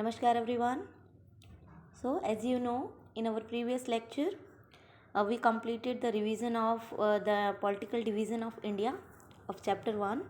Namaskar everyone. So as you know, in our previous lecture, we completed the revision of the political division of India of chapter 1.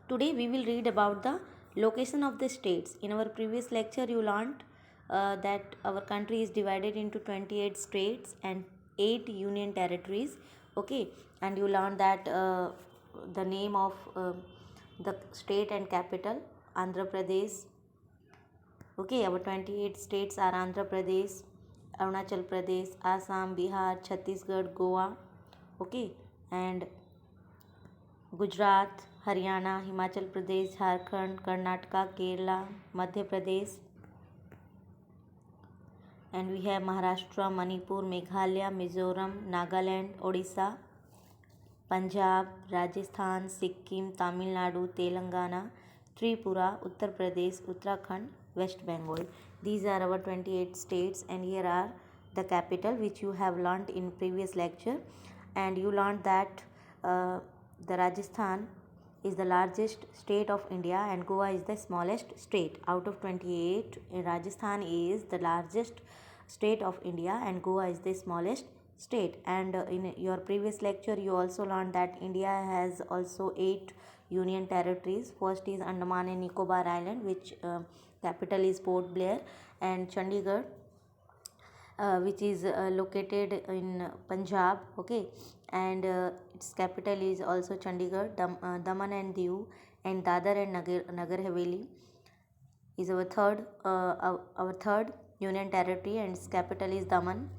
Today we will read about the location of the states. In our previous lecture you learned that our country is divided into 28 states and 8 union territories. Okay, and you learned that the name of the state and capital Andhra Pradesh. Okay, our 28 states are Andhra Pradesh, Arunachal Pradesh, Assam, Bihar, Chhattisgarh, Goa. Okay, and Gujarat, Haryana, Himachal Pradesh, Jharkhand, Karnataka, Kerala, Madhya Pradesh, and we have Maharashtra, Manipur, Meghalaya, Mizoram, Nagaland, Odisha, Punjab, Rajasthan, Sikkim, Tamil Nadu, Telangana, Tripura, Uttar Pradesh, Uttarakhand, West Bengal. These are our 28 states, and here are the capital which you have learnt in previous lecture. And you learned that the Rajasthan is the largest state of India and Goa is the smallest state. Out of 28, Rajasthan is the largest state of India and Goa is the smallest state. And in your previous lecture you also learned that India has also 8 union territories. First is Andaman and Nicobar Island, which capital is Port Blair, and Chandigarh, which is located in Punjab. Okay, and its capital is also Chandigarh. Daman and Diu and Dadar and Nagar Haveli is our third union territory, and its capital is Daman.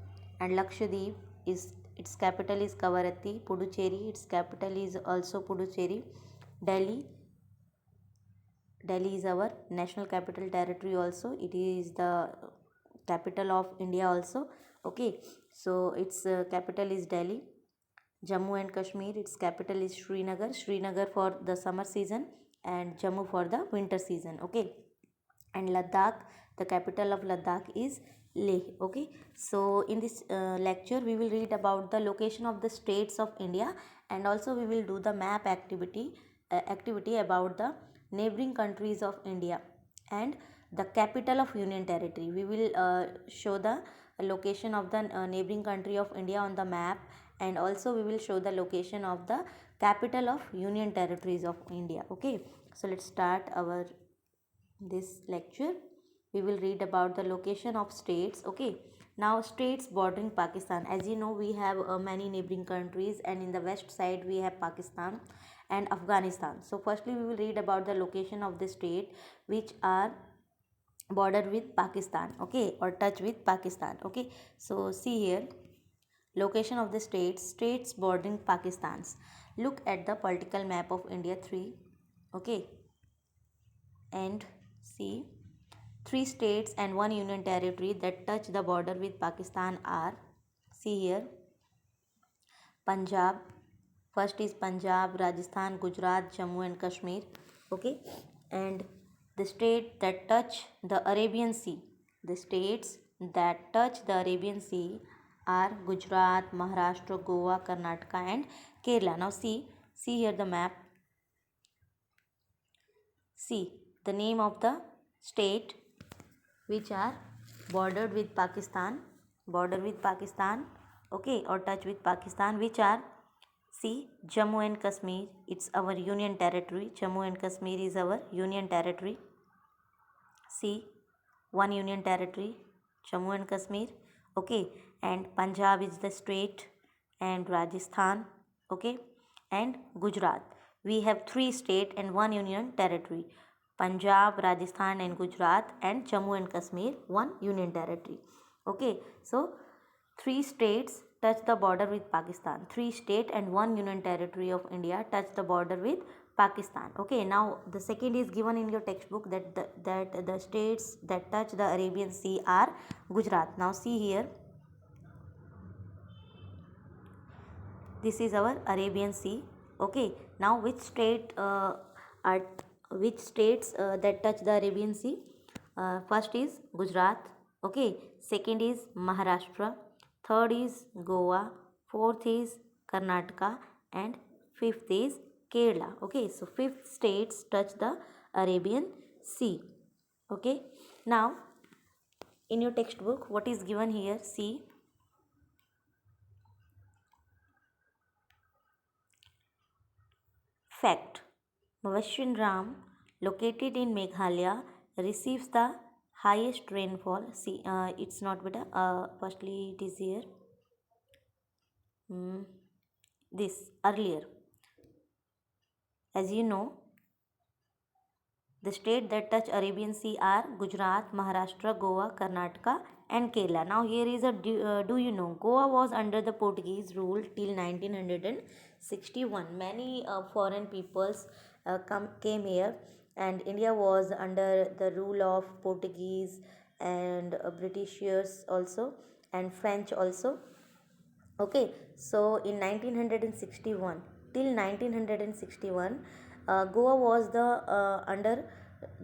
And Lakshadweep is its capital is Kavaratti. Puducherry, its capital is also Puducherry. Delhi Delhi is our national capital territory also. It is the capital of India also. Okay, so its capital is Delhi. Jammu and Kashmir, its capital is Srinagar for the summer season and Jammu for the winter season. Okay, and Ladakh, the capital of Ladakh is Leh. Okay, so in this lecture we will read about the location of the states of India, and also we will do the map activity about the neighboring countries of India and the capital of union territory. We will show the location of the neighboring country of India on the map, and also we will show the location of the capital of union territories of India. Okay, so let's start our this lecture. We will read about the location of states. Okay, now states bordering Pakistan. As you know, we have many neighboring countries, and in the west side we have Pakistan and Afghanistan. So firstly we will read about the location of the state which are bordered with Pakistan, okay, or touch with Pakistan. Okay, so see here, location of the states bordering Pakistans. Look at the political map of India 3. Okay, and see, 3 states and 1 union territory that touch the border with Pakistan are, see here, Punjab. First is Punjab, Rajasthan, Gujarat, Jammu and Kashmir. Okay, and the state that touch the Arabian Sea. The states that touch the Arabian Sea are Gujarat, Maharashtra, Goa, Karnataka and Kerala. Now see here the map. See the name of the state which are bordered with Pakistan, okay, or touch with Pakistan, which are, see, Jammu and Kashmir, it's our union territory. Jammu and Kashmir is our union territory. See, one union territory, Jammu and Kashmir. Okay, and Punjab is the state, and Rajasthan, okay, and Gujarat. We have 3 state and 1 union territory. Punjab, Rajasthan and Gujarat, and Jammu and Kashmir, 1 union territory. Okay, so 3 states touch the border with Pakistan. 3 state and 1 union territory of India touch the border with Pakistan. Okay, now the second is given in your textbook that the states that touch the Arabian Sea are Gujarat. Now see here, this is our Arabian Sea. Okay, now which states that touch the Arabian Sea? First is Gujarat. Okay, second is Maharashtra, third is Goa, fourth is Karnataka, and fifth is Kerala. Okay, so 5 states touch the Arabian Sea. Okay, now in your textbook, what is given here? See, fact. Mawashin Ram, located in Meghalaya, receives the highest rainfall. See, it's not better. Firstly, it is here. Hmm. This earlier, as you know, the states that touch Arabian Sea are Gujarat, Maharashtra, Goa, Karnataka, and Kerala. Now here is a do you know Goa was under the Portuguese rule till 1961. Many foreign peoples came here, and India was under the rule of Portuguese and Britishers also, and French also. Okay, so in 1961 till 1961, Goa was the under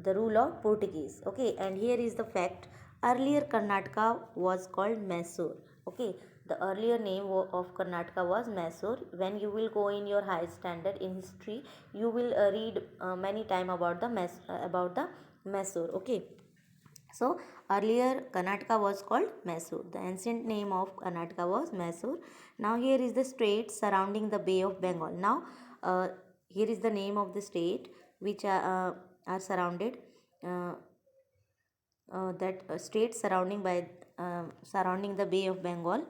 the rule of Portuguese. Okay, and here is the fact: earlier Karnataka was called Mysore. Okay, the earlier name of Karnataka was Mysore. When you will go in your high standard in history, you will read many time about the Mysore. Okay, so earlier Karnataka was called Mysore. The ancient name of Karnataka was Mysore. Now here is the state surrounding the Bay of Bengal. Now here is the name of the state which are surrounded. Uh, that state surrounding the Bay of Bengal.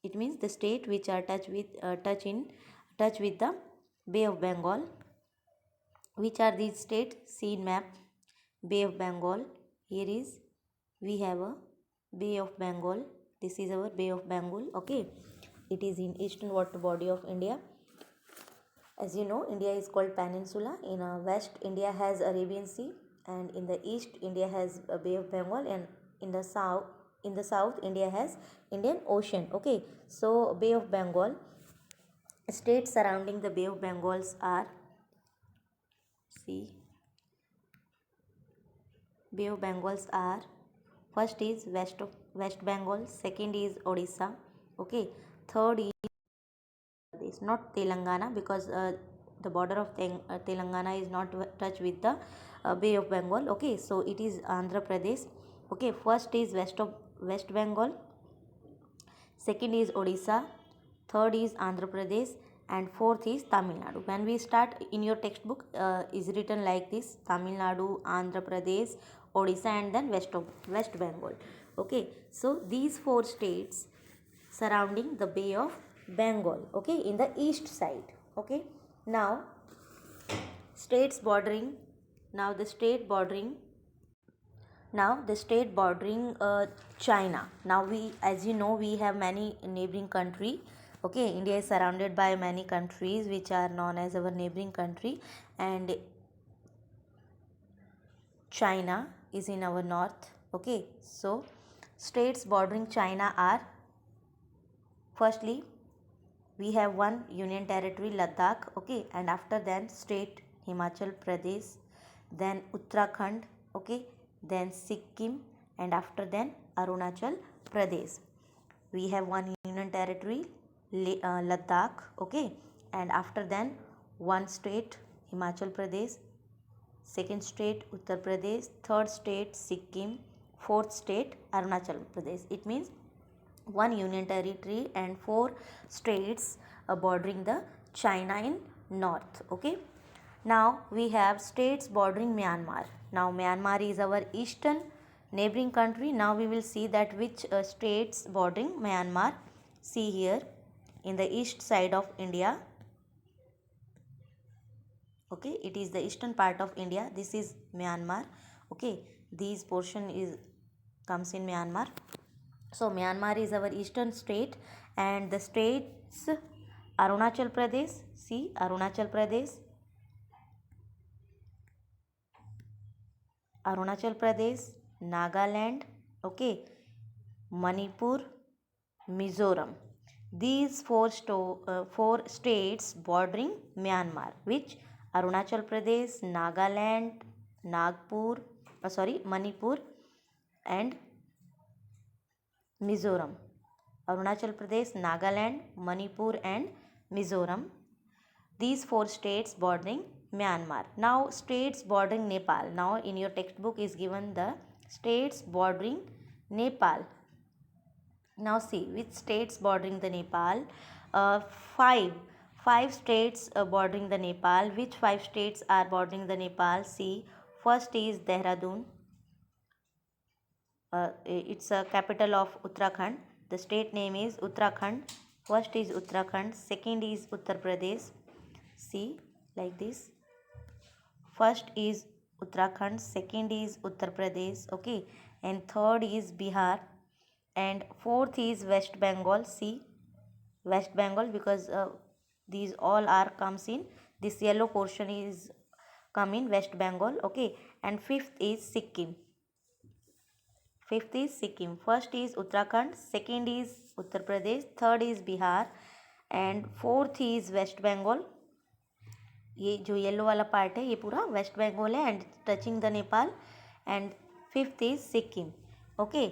It means the state which are touch with the Bay of Bengal. Which are these states? See in map. Bay of Bengal. Here is we have a Bay of Bengal. This is our Bay of Bengal. Okay, it is in eastern water body of India. As you know, India is called peninsula. In west, India has Arabian Sea, and in the east, India has a Bay of Bengal, and in the south, India has Indian Ocean. Okay, so Bay of Bengal. States surrounding the Bay of Bengals are, see, Bay of Bengals are, first is West Bengal, second is Odisha. Okay, third is not Telangana, because the border of Telangana is not touched with the Bay of Bengal. Okay, so it is Andhra Pradesh. Okay, first is West Bengal, second is Odisha, third is Andhra Pradesh, and fourth is Tamil Nadu. When we start in your textbook, is written like this: Tamil Nadu, Andhra Pradesh, Odisha, and then West Bengal. Okay, so these four states surrounding the Bay of Bengal. Okay, in the east side. Okay, now states bordering. Now the state bordering China. Now we, as you know, we have many neighboring country. Okay, India is surrounded by many countries which are known as our neighboring country, and China is in our north. Okay, so states bordering China are, firstly we have one union territory Ladakh. Okay, and after then state Himachal Pradesh, then Uttarakhand. Okay, then Sikkim, and after then Arunachal Pradesh. We have one union territory Ladakh. Okay, and after then one state Himachal Pradesh, second state Uttar Pradesh, third state Sikkim, fourth state Arunachal Pradesh. It means one union territory and four states bordering the China in north. Okay, now we have states bordering Myanmar. Now Myanmar is our eastern neighboring country. Now we will see that which states bordering Myanmar. See here in the east side of India. Okay, it is the eastern part of India. This is Myanmar. Okay, this portion is comes in Myanmar. So Myanmar is our eastern state, and the states Arunachal Pradesh. See, Arunachal Pradesh, Nagaland. Okay, Manipur, Mizoram. These four states bordering Myanmar, which Arunachal Pradesh, Nagaland, Manipur, and Mizoram. Arunachal Pradesh, Nagaland, Manipur, and Mizoram. These four states bordering Myanmar. Now states bordering Nepal. Now in your textbook is given the states bordering Nepal. Now see which states bordering the Nepal. Uh, five five states bordering the Nepal. Which five states are bordering the Nepal? See, first is Dehradun. It's a capital of Uttarakhand. The state name is Uttarakhand. First is Uttarakhand. Second is Uttar Pradesh. See, like this. First is Uttarakhand. Second is Uttar Pradesh. Okay, and third is Bihar, and fourth is West Bengal. See, West Bengal, because these all are comes in this yellow portion is come in West Bengal. Okay, and fifth is Sikkim. Fifth is Sikkim. First is Uttarakhand, second is Uttar Pradesh, third is Bihar, and fourth is West Bengal. ये जो yellow वाला part है ये पूरा waste Bengal है and touching the Nepal. And fifth is Sikkim. Okay,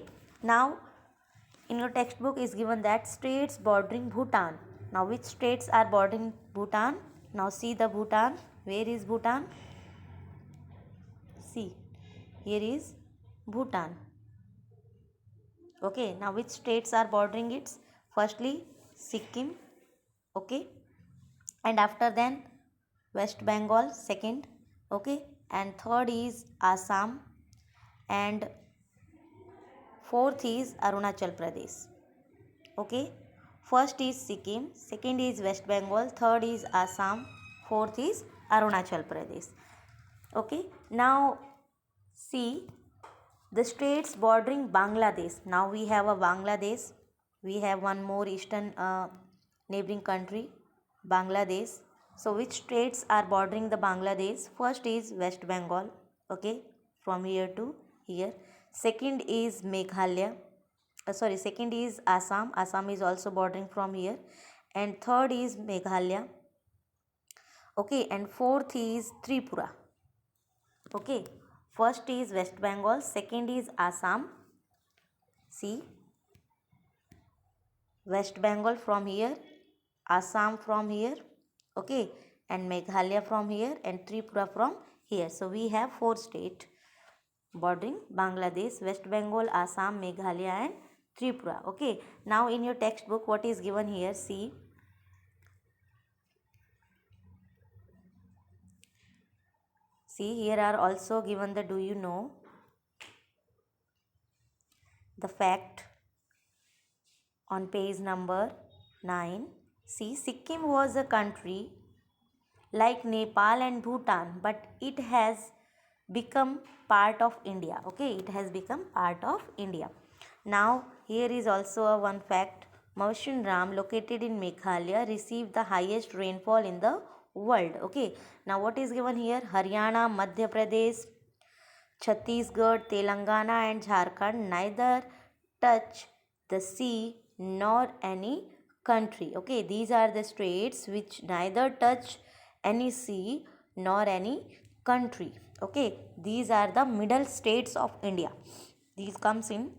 now in your textbook is given that states bordering Bhutan. Now which states are bordering Bhutan? Now see the Bhutan. Where is Bhutan? See, here is Bhutan. Okay, now which states are bordering it? Firstly Sikkim. Okay, and after then West Bengal second. Okay, and third is Assam, and fourth is Arunachal Pradesh. Okay, first is Sikkim, second is West Bengal, third is Assam, fourth is Arunachal Pradesh. Okay, now see the states bordering Bangladesh. Now we have a Bangladesh. We have one more eastern neighboring country, Bangladesh. So which states are bordering the Bangladesh? First is West Bengal. Okay, from here to here. Second is Meghalaya. Second is Assam. Assam is also bordering from here. And third is Meghalaya. Okay, and fourth is Tripura. Okay, first is West Bengal, second is Assam. See, West Bengal from here, Assam from here. Okay, and Meghalaya from here, and Tripura from here. So we have four states bordering Bangladesh: West Bengal, Assam, Meghalaya, and Tripura. Okay, now in your textbook what is given here? See, here are also given the do you know the fact on page number 9. See, Sikkim was a country like Nepal and Bhutan, but it has become part of India. Okay, it has become part of India. Now here is also a one fact. Mawsynram, located in Meghalaya, received the highest rainfall in the world. Okay, now what is given here? Haryana, Madhya Pradesh, Chhattisgarh, Telangana, and Jharkhand neither touch the sea nor any country. Okay, these are the states which neither touch any sea nor any country. Okay, these are the middle states of India. These comes in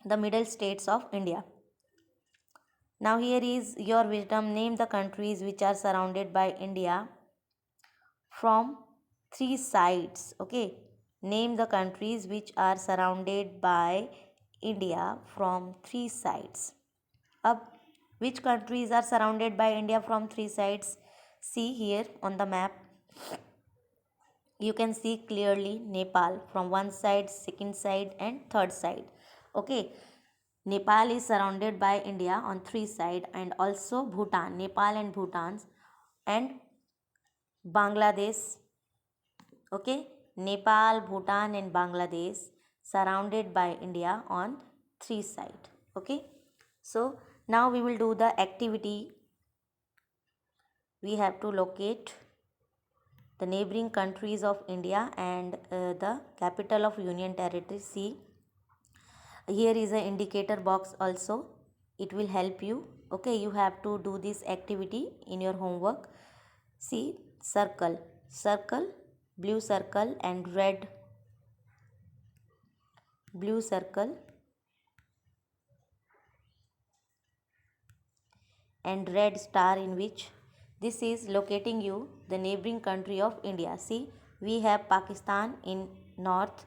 the middle states of India. Now here is your wisdom. Name the countries which are surrounded by India from three sides. Okay, name the countries which are surrounded by India from three sides. Up, which countries are surrounded by India from three sides? See here on the map. You can see clearly Nepal from one side, second side, and third side. Okay, Nepal is surrounded by India on three sides, and also Bhutan, Nepal and Bhutan, and Bangladesh. Okay, Nepal, Bhutan, and Bangladesh surrounded by India on three sides. Okay, so now we will do the activity. We have to locate the neighboring countries of India and the capital of Union Territory. See, here is an indicator box also. It will help you. Okay, you have to do this activity in your homework. See, circle, blue circle, and red, blue circle, and red star in which This is locating you the neighboring country of India. See, we have Pakistan in north,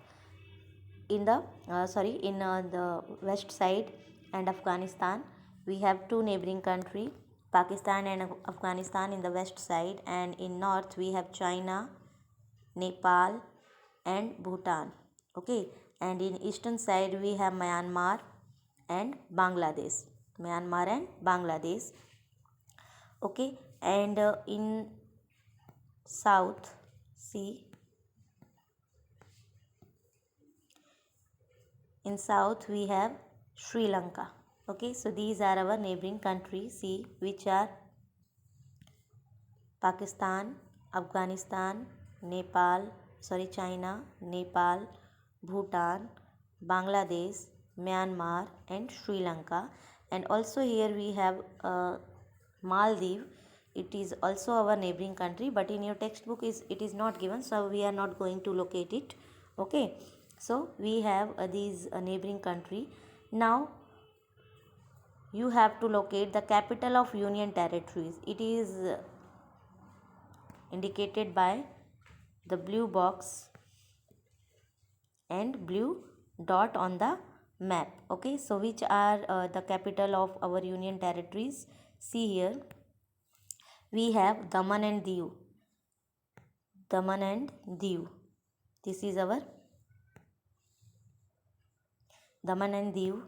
in the the west side, and Afghanistan. We have two neighboring country, Pakistan and Afghanistan in the west side, and in north we have China, Nepal, and Bhutan. Okay, and in eastern side we have Myanmar and Bangladesh. Myanmar and Bangladesh. Okay, and in south, see, in south we have Sri Lanka. Okay, so these are our neighboring countries, see, which are Pakistan, Afghanistan, China, Nepal, Bhutan, Bangladesh, Myanmar, and Sri Lanka. And also here we have Maldives. It is also our neighboring country, but in your textbook it is not given, so we are not going to locate it. Okay, so we have these neighboring country. Now you have to locate the capital of Union Territories. It is indicated by the blue box and blue dot on the map. Okay, so which are the capital of our Union Territories? See here, we have Daman and Diu. Daman and Diu. This is our Daman and Diu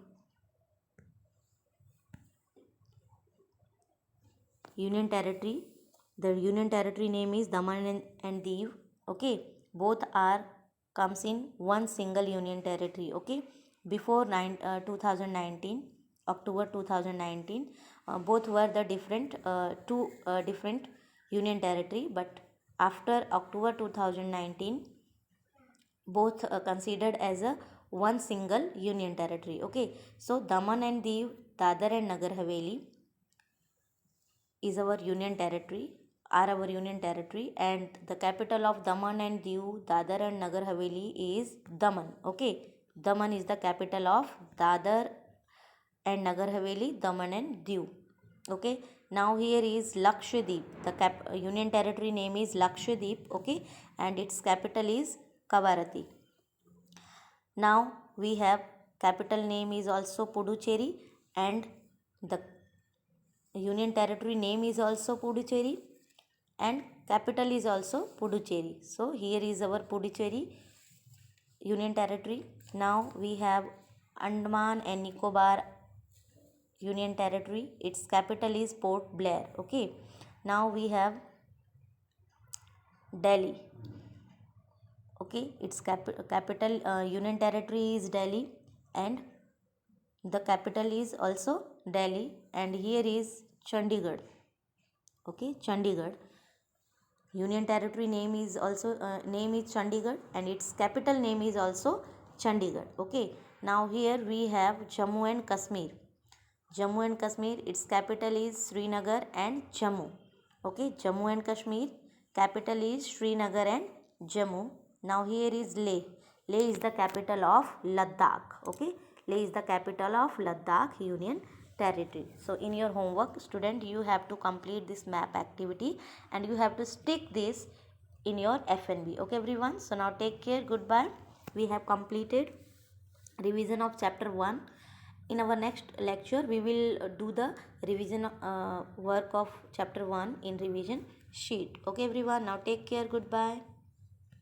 Union Territory. The Union Territory name is Daman and Diu. Okay, both are comes in one single Union Territory. Okay, before 2019, October 2019, both were the different two different Union Territory, but after October 2019, both considered as a one single Union Territory. Okay, so Daman and Diu, Dadar and Nagar Haveli is our union territory, are our union territory, and the capital of Daman and Diu, Dadar and Nagar Haveli is Daman. Okay, Daman is the capital of Dadar and Nagar Haveli, Daman and Diu. Okay, now here is Lakshadweep. The union territory name is Lakshadweep. Okay, and its capital is Kavarati. Now we have capital name is also Puducherry, and the union territory name is also Puducherry, and capital is also Puducherry. So here is our Puducherry union territory. Now we have Andaman and Nicobar union territory. Its capital is Port Blair. Okay, now we have Delhi. Okay, its capital union territory is Delhi, and the capital is also Delhi, and here is Chandigarh. Okay, Chandigarh union territory name is also Chandigarh, and its capital name is also Chandigarh. Okay, now here we have Jammu and Kashmir. Jammu and Kashmir, its capital is Srinagar and Jammu. Okay, Jammu and Kashmir, capital is Srinagar and Jammu. Now here is Leh. Leh is the capital of Ladakh. Okay, Leh is the capital of Ladakh Union Territory. So in your homework, student, you have to complete this map activity and you have to stick this in your FNB. Okay everyone, so now take care, goodbye. We have completed revision of chapter 1. In our next lecture we will do the revision work of chapter 1 in revision sheet. Okay everyone, now take care, goodbye.